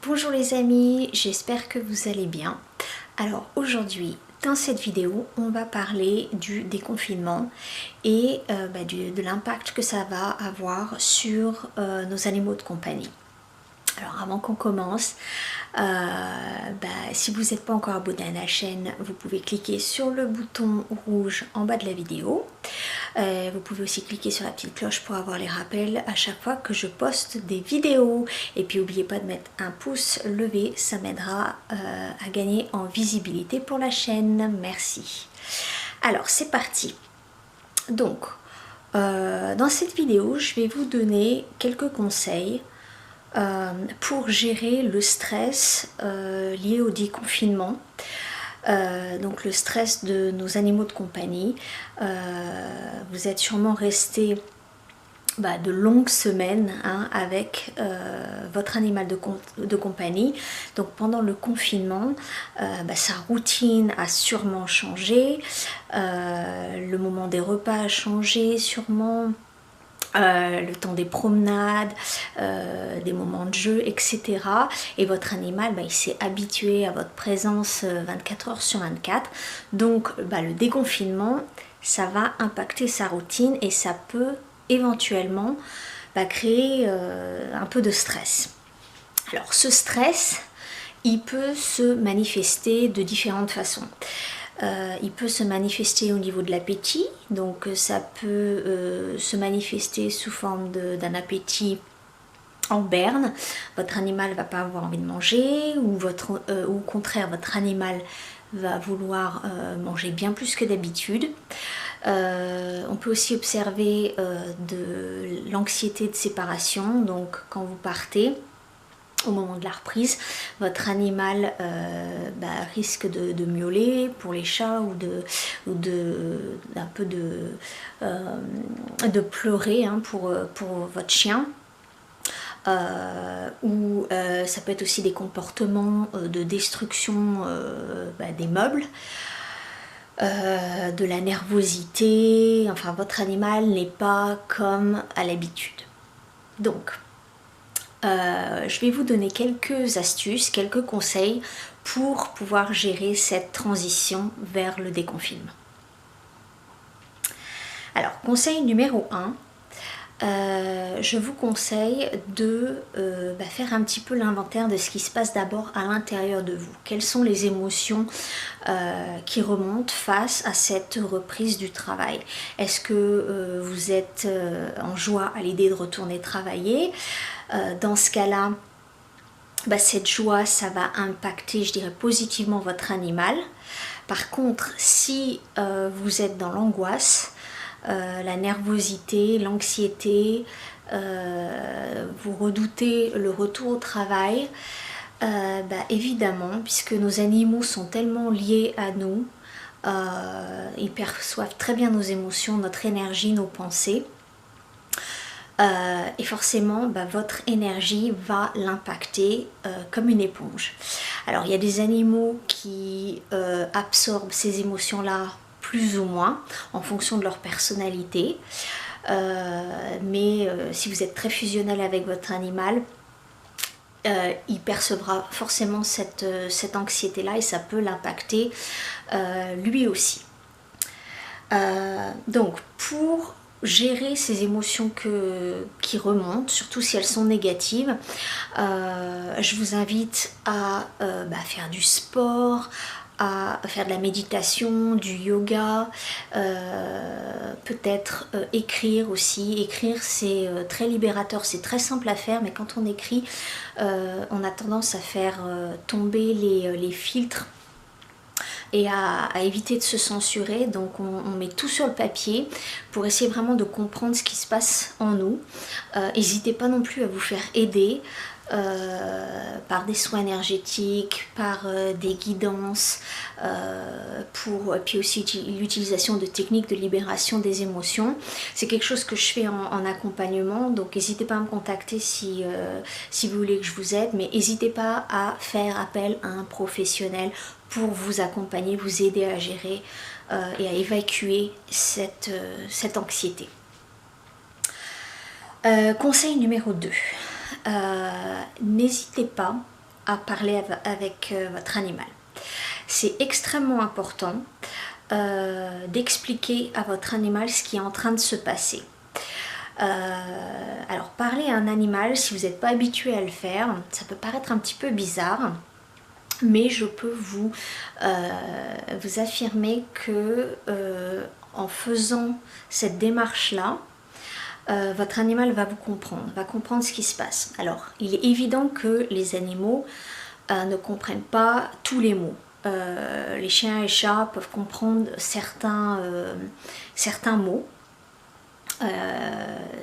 Bonjour les amis, j'espère que vous allez bien. Alors aujourd'hui, dans cette vidéo, on va parler du déconfinement et de l'impact que ça va avoir sur nos animaux de compagnie. Alors avant qu'on commence, si vous n'êtes pas encore abonné à la chaîne, vous pouvez cliquer sur le bouton rouge en bas de la vidéo. Vous pouvez aussi cliquer sur la petite cloche pour avoir les rappels à chaque fois que je poste des vidéos. Et puis n'oubliez pas de mettre un pouce levé, ça m'aidera à gagner en visibilité pour la chaîne. Merci. Alors c'est parti. Donc, dans cette vidéo, je vais vous donner quelques conseils pour gérer le stress lié au déconfinement. Donc le stress de nos animaux de compagnie. Vous êtes sûrement resté de longues semaines avec votre animal de compagnie. Donc pendant le confinement, sa routine a sûrement changé, le moment des repas a changé sûrement. Le temps des promenades, des moments de jeu, etc. Et votre animal, il s'est habitué à votre présence 24 heures sur 24. Donc le déconfinement, ça va impacter sa routine et ça peut éventuellement créer un peu de stress. Alors ce stress, il peut se manifester de différentes façons. Il peut se manifester au niveau de l'appétit, donc ça peut se manifester sous forme d'un appétit en berne. Votre animal ne va pas avoir envie de manger, ou au contraire votre animal va vouloir manger bien plus que d'habitude. On peut aussi observer de l'anxiété de séparation, donc quand vous partez, au moment de la reprise, votre animal risque de miauler pour les chats ou un peu de pleurer pour votre chien. Ou ça peut être aussi des comportements de destruction des meubles, de la nervosité. Enfin, votre animal n'est pas comme à l'habitude. Donc, je vais vous donner quelques astuces, quelques conseils pour pouvoir gérer cette transition vers le déconfinement. Alors, conseil numéro 1, je vous conseille de faire un petit peu l'inventaire de ce qui se passe d'abord à l'intérieur de vous. Quelles sont les émotions qui remontent face à cette reprise du travail? Est-ce que vous êtes en joie à l'idée de retourner travailler? Dans ce cas-là, cette joie, ça va impacter, je dirais, positivement votre animal. Par contre, si vous êtes dans l'angoisse, la nervosité, l'anxiété, vous redoutez le retour au travail, évidemment, puisque nos animaux sont tellement liés à nous, ils perçoivent très bien nos émotions, notre énergie, nos pensées. Et forcément, votre énergie va l'impacter comme une éponge. Alors, il y a des animaux qui absorbent ces émotions-là plus ou moins en fonction de leur personnalité. Mais si vous êtes très fusionnel avec votre animal, il percevra forcément cette anxiété-là et ça peut l'impacter lui aussi. Donc, pour gérer ces émotions qui remontent, surtout si elles sont négatives, je vous invite à faire du sport, à faire de la méditation, du yoga, peut-être écrire aussi. Écrire, c'est très libérateur, c'est très simple à faire, mais quand on écrit, on a tendance à faire tomber les filtres et à éviter de se censurer. Donc on met tout sur le papier pour essayer vraiment de comprendre ce qui se passe en nous. N'hésitez pas non plus à vous faire aider par des soins énergétiques, par des guidances, puis aussi l'utilisation de techniques de libération des émotions. C'est quelque chose que je fais en accompagnement, donc n'hésitez pas à me contacter si vous voulez que je vous aide, mais n'hésitez pas à faire appel à un professionnel pour vous accompagner, vous aider à gérer et à évacuer cette anxiété. Conseil numéro 2. N'hésitez pas à parler avec votre animal. C'est extrêmement important d'expliquer à votre animal ce qui est en train de se passer. Alors parler à un animal, si vous n'êtes pas habitué à le faire, ça peut paraître un petit peu bizarre, mais je peux vous affirmer que en faisant cette démarche-là, votre animal va comprendre ce qui se passe. Alors, il est évident que les animaux ne comprennent pas tous les mots. Les chiens et chats peuvent comprendre certains mots,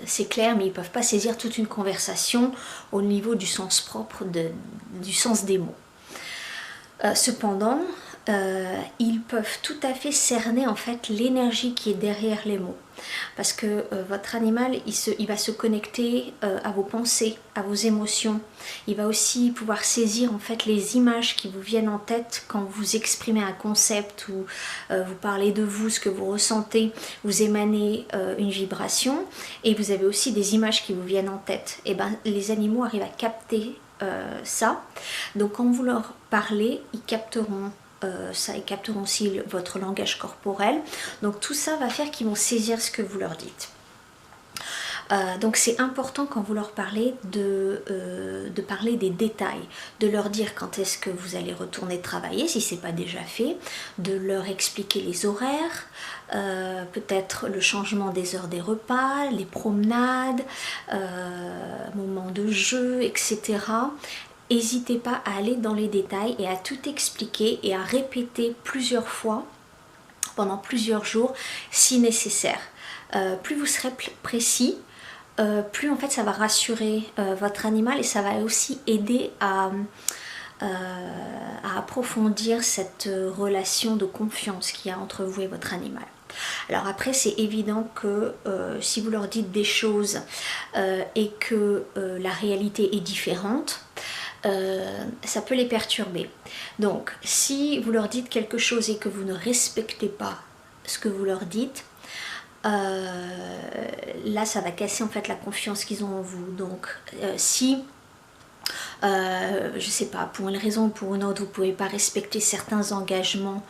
c'est clair, mais ils ne peuvent pas saisir toute une conversation au niveau du sens propre, du sens des mots. Cependant, ils peuvent tout à fait cerner en fait l'énergie qui est derrière les mots, parce que votre animal il va se connecter à vos pensées, à vos émotions. Il va aussi pouvoir saisir en fait les images qui vous viennent en tête quand vous exprimez un concept ou vous parlez de vous, ce que vous ressentez. Vous émanez une vibration et vous avez aussi des images qui vous viennent en tête. Et ben les animaux arrivent à capter ça. Donc quand vous leur parlez, ils capteront ça, ils capteront aussi votre langage corporel. Donc tout ça va faire qu'ils vont saisir ce que vous leur dites. Donc c'est important quand vous leur parlez de parler des détails, de leur dire quand est-ce que vous allez retourner travailler si ce n'est pas déjà fait, de leur expliquer les horaires, peut-être le changement des heures des repas, les promenades, moments de jeu, etc. N'hésitez pas à aller dans les détails et à tout expliquer et à répéter plusieurs fois pendant plusieurs jours si nécessaire. Plus vous serez précis, plus en fait ça va rassurer votre animal et ça va aussi aider à approfondir cette relation de confiance qu'il y a entre vous et votre animal. Alors après c'est évident que si vous leur dites des choses et que la réalité est différente, ça peut les perturber. Donc si vous leur dites quelque chose et que vous ne respectez pas ce que vous leur dites, là ça va casser en fait la confiance qu'ils ont en vous. Donc si je sais pas, pour une raison ou pour une autre, vous ne pouvez pas respecter certains engagements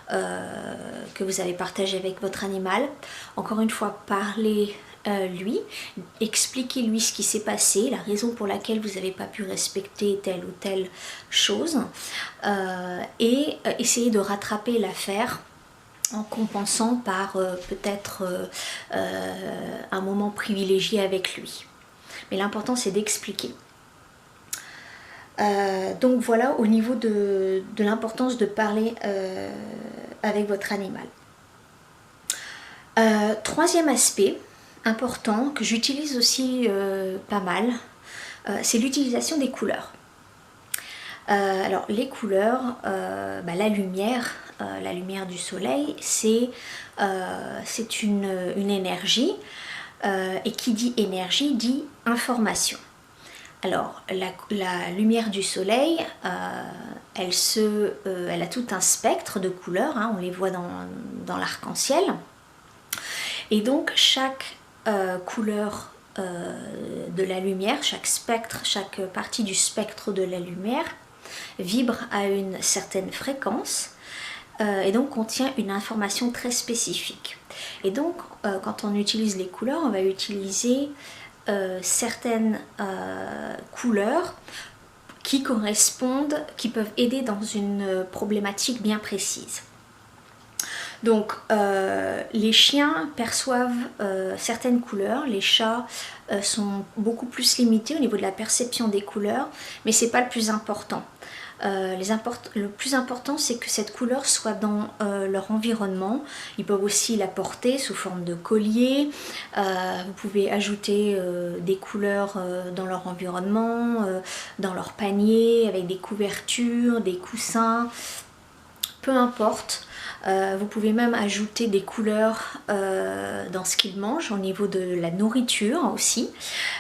que vous avez partagés avec votre animal, encore une fois, parlez lui, expliquez-lui ce qui s'est passé, la raison pour laquelle vous n'avez pas pu respecter telle ou telle chose, et essayez de rattraper l'affaire en compensant par peut-être un moment privilégié avec lui. Mais l'important c'est d'expliquer. Donc voilà au niveau de l'importance de parler avec votre animal. Troisième aspect important que j'utilise aussi pas mal, c'est l'utilisation des couleurs. Alors les couleurs, la lumière du soleil, c'est une énergie, et qui dit énergie dit information. Alors la lumière du soleil, elle a tout un spectre de couleurs, hein, on les voit dans l'arc-en-ciel, et donc chaque couleur de la lumière, chaque spectre, chaque partie du spectre de la lumière vibre à une certaine fréquence et donc contient une information très spécifique. Et donc quand on utilise les couleurs, on va utiliser certaines couleurs qui correspondent, qui peuvent aider dans une problématique bien précise. Donc les chiens perçoivent certaines couleurs, les chats sont beaucoup plus limités au niveau de la perception des couleurs, mais c'est pas le plus important. Le plus important c'est que cette couleur soit dans leur environnement. Ils peuvent aussi la porter sous forme de collier, vous pouvez ajouter des couleurs dans leur environnement, dans leur panier, avec des couvertures, des coussins, peu importe. Vous pouvez même ajouter des couleurs dans ce qu'ils mangent au niveau de la nourriture aussi,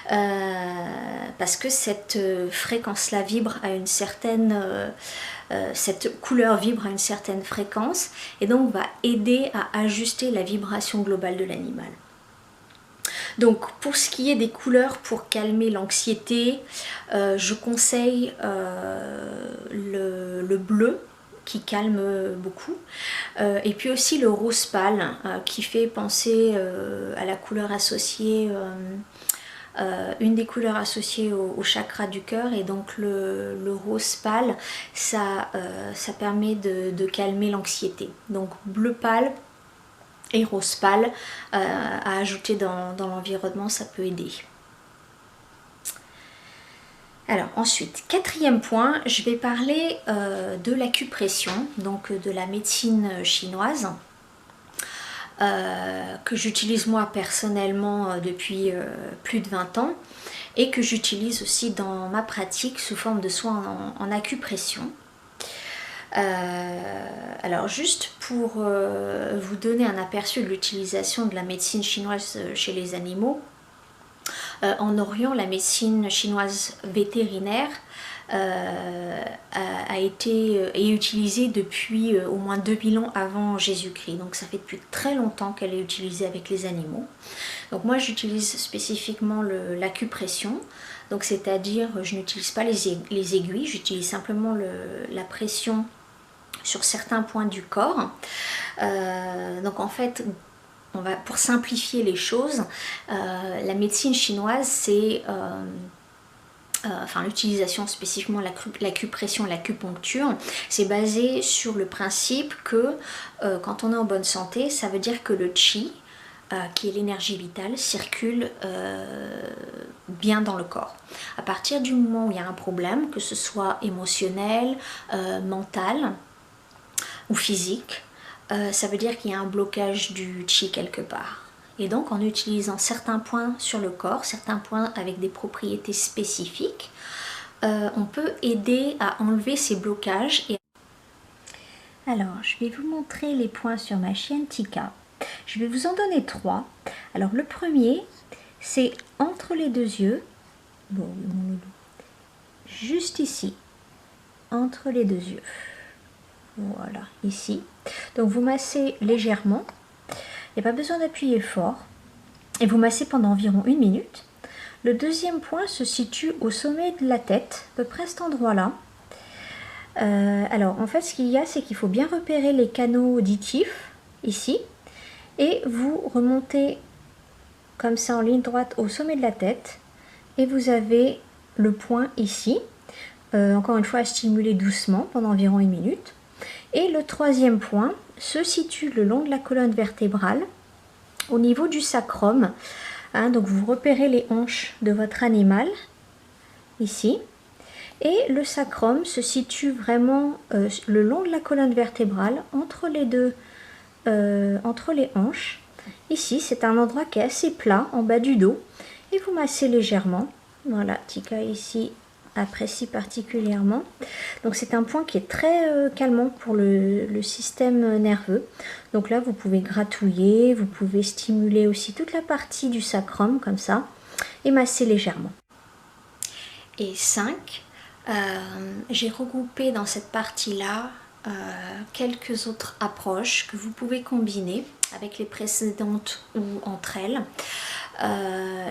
parce que cette fréquence-là vibre à une certaine, cette couleur vibre à une certaine fréquence et donc va aider à ajuster la vibration globale de l'animal. Donc pour ce qui est des couleurs pour calmer l'anxiété, je conseille le bleu qui calme beaucoup, et puis aussi le rose pâle qui fait penser à la couleur associée, une des couleurs associées au chakra du cœur, et donc le rose pâle, ça permet de calmer l'anxiété. Donc bleu pâle et rose pâle à ajouter dans l'environnement, ça peut aider. Alors ensuite, quatrième point, je vais parler de l'acupression, donc de la médecine chinoise, que j'utilise moi personnellement depuis plus de 20 ans, et que j'utilise aussi dans ma pratique sous forme de soins en acupression. Alors juste pour vous donner un aperçu de l'utilisation de la médecine chinoise chez les animaux, en Orient, la médecine chinoise vétérinaire est utilisée depuis au moins 2000 ans avant Jésus-Christ. Donc ça fait depuis très longtemps qu'elle est utilisée avec les animaux. Donc moi j'utilise spécifiquement l'acupression. Donc c'est-à-dire je n'utilise pas les aiguilles, j'utilise simplement la pression sur certains points du corps. Donc en fait, pour simplifier les choses, la médecine chinoise, c'est l'utilisation spécifiquement l'acupression, l'acupuncture, c'est basé sur le principe que quand on est en bonne santé, ça veut dire que le qi, qui est l'énergie vitale, circule bien dans le corps. À partir du moment où il y a un problème, que ce soit émotionnel, mental ou physique, ça veut dire qu'il y a un blocage du qi quelque part. Et donc en utilisant certains points sur le corps, certains points avec des propriétés spécifiques, on peut aider à enlever ces blocages. Alors je vais vous montrer les points sur ma chienne Tika. Je vais vous en donner 3. Alors le premier, c'est entre les deux yeux, juste ici, entre les deux yeux. Voilà, ici. Donc vous massez légèrement, il n'y a pas besoin d'appuyer fort, et vous massez pendant environ 1 minute. Le deuxième point se situe au sommet de la tête, à peu près à cet endroit-là. Alors en fait ce qu'il y a, c'est qu'il faut bien repérer les canaux auditifs, ici, et vous remontez comme ça en ligne droite au sommet de la tête, et vous avez le point ici, encore une fois à stimuler doucement pendant environ 1 minute. Et le troisième point se situe le long de la colonne vertébrale, au niveau du sacrum. Donc vous repérez les hanches de votre animal, ici. Et le sacrum se situe vraiment le long de la colonne vertébrale, entre les hanches. Ici, c'est un endroit qui est assez plat, en bas du dos. Et vous massez légèrement. Voilà, Tika ici apprécie particulièrement. Donc c'est un point qui est très calmant pour le système nerveux. Donc là vous pouvez gratouiller, vous pouvez stimuler aussi toute la partie du sacrum comme ça et masser légèrement. Et 5, j'ai regroupé dans cette partie-là quelques autres approches que vous pouvez combiner avec les précédentes ou entre elles.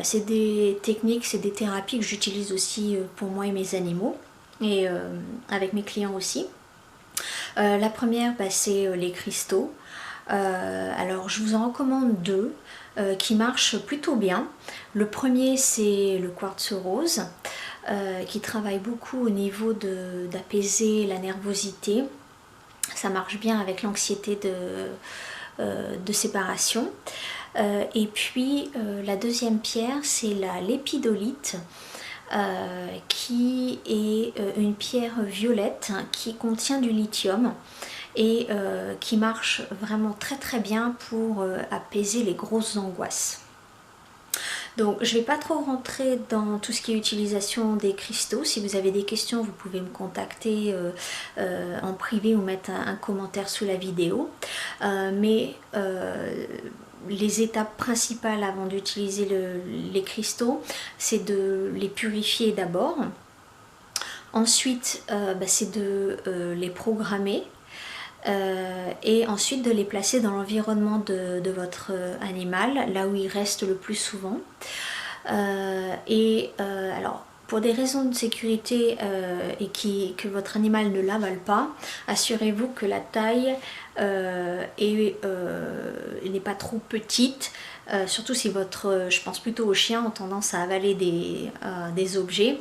C'est des techniques, c'est des thérapies que j'utilise aussi pour moi et mes animaux, et avec mes clients aussi. La première, c'est les cristaux. Alors je vous en recommande 2 qui marchent plutôt bien. Le premier, c'est le quartz rose, qui travaille beaucoup au niveau d'apaiser la nervosité. Ça marche bien avec l'anxiété de séparation. Et puis la deuxième pierre, c'est la lépidolite, qui est une pierre violette qui contient du lithium et qui marche vraiment très très bien pour apaiser les grosses angoisses. Donc je ne vais pas trop rentrer dans tout ce qui est utilisation des cristaux. Si vous avez des questions, vous pouvez me contacter en privé ou mettre un commentaire sous la vidéo. Les étapes principales avant d'utiliser les cristaux, c'est de les purifier d'abord. Ensuite, c'est de les programmer. et ensuite de les placer dans l'environnement de votre animal, là où il reste le plus souvent. Alors, pour des raisons de sécurité et que votre animal ne l'avale pas, assurez-vous que la taille n'est pas trop petite, surtout si je pense plutôt aux chiens, ont tendance à avaler des objets.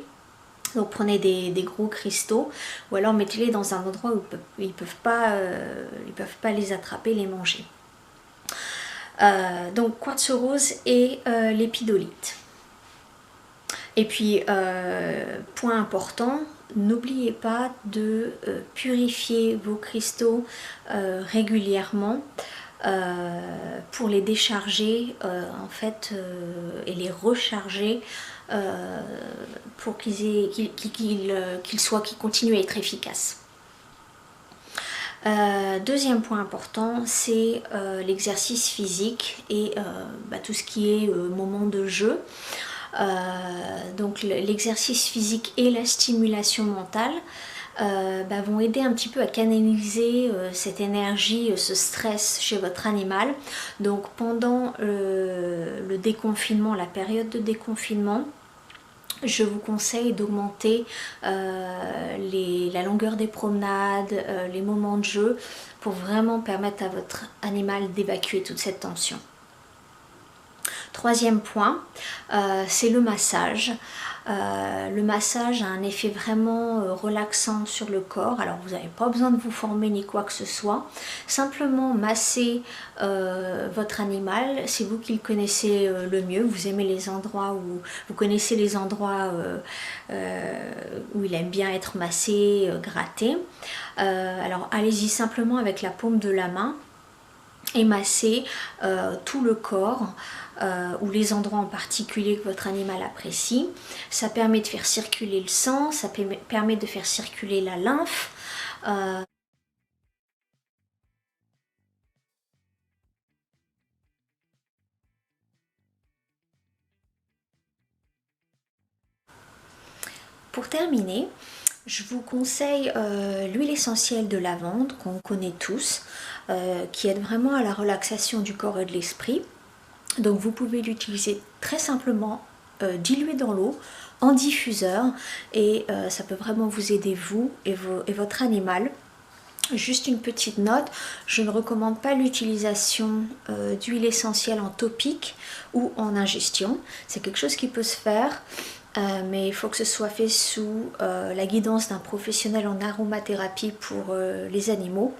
Donc prenez des gros cristaux ou alors mettez-les dans un endroit où ils ne peuvent pas les attraper, les manger. Donc quartz rose et l'épidolite. Et puis, point important, n'oubliez pas de purifier vos cristaux régulièrement pour les décharger en fait et les recharger pour qu'ils continuent à être efficaces. Deuxième point important, c'est l'exercice physique et tout ce qui est moment de jeu. Donc l'exercice physique et la stimulation mentale vont aider un petit peu à canaliser cette énergie, ce stress chez votre animal. Donc pendant le déconfinement, la période de déconfinement, je vous conseille d'augmenter la longueur des promenades, les moments de jeu pour vraiment permettre à votre animal d'évacuer toute cette tension. Troisième point, c'est le massage. Le massage a un effet vraiment relaxant sur le corps. Alors vous n'avez pas besoin de vous former ni quoi que ce soit. Simplement masser votre animal. C'est vous qui le connaissez le mieux. Vous aimez les endroits où vous connaissez les endroits où il aime bien être massé, gratté. Alors allez-y simplement avec la paume de la main et masser tout le corps ou les endroits en particulier que votre animal apprécie. Ça permet de faire circuler le sang, ça permet de faire circuler la lymphe. Pour terminer, je vous conseille l'huile essentielle de lavande qu'on connaît tous, qui aide vraiment à la relaxation du corps et de l'esprit. Donc vous pouvez l'utiliser très simplement dilué dans l'eau, en diffuseur, et ça peut vraiment vous aider vous et votre animal. Juste une petite note, je ne recommande pas l'utilisation d'huile essentielle en topique ou en ingestion. C'est quelque chose qui peut se faire, mais il faut que ce soit fait sous la guidance d'un professionnel en aromathérapie pour les animaux.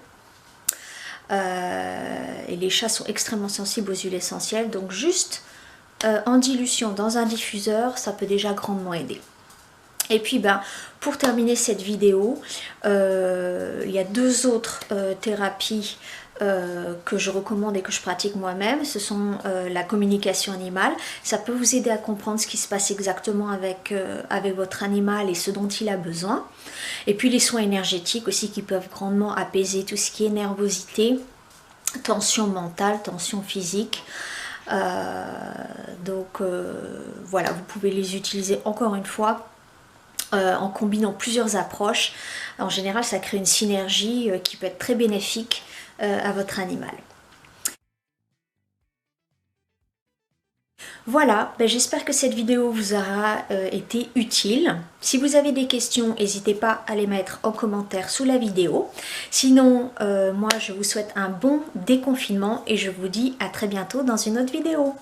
Et les chats sont extrêmement sensibles aux huiles essentielles, donc juste en dilution dans un diffuseur, ça peut déjà grandement aider. Et puis pour terminer cette vidéo, il y a deux autres thérapies que je recommande et que je pratique moi-même. Ce sont la communication animale. Ça peut vous aider à comprendre ce qui se passe exactement avec votre animal et ce dont il a besoin. Et puis les soins énergétiques aussi qui peuvent grandement apaiser tout ce qui est nervosité, tension mentale, tension physique. Voilà, vous pouvez les utiliser encore une fois en combinant plusieurs approches. En général, ça crée une synergie qui peut être très bénéfique à votre animal. Voilà, j'espère que cette vidéo vous aura été utile. Si vous avez des questions, n'hésitez pas à les mettre en commentaire sous la vidéo. Sinon, moi je vous souhaite un bon déconfinement et je vous dis à très bientôt dans une autre vidéo.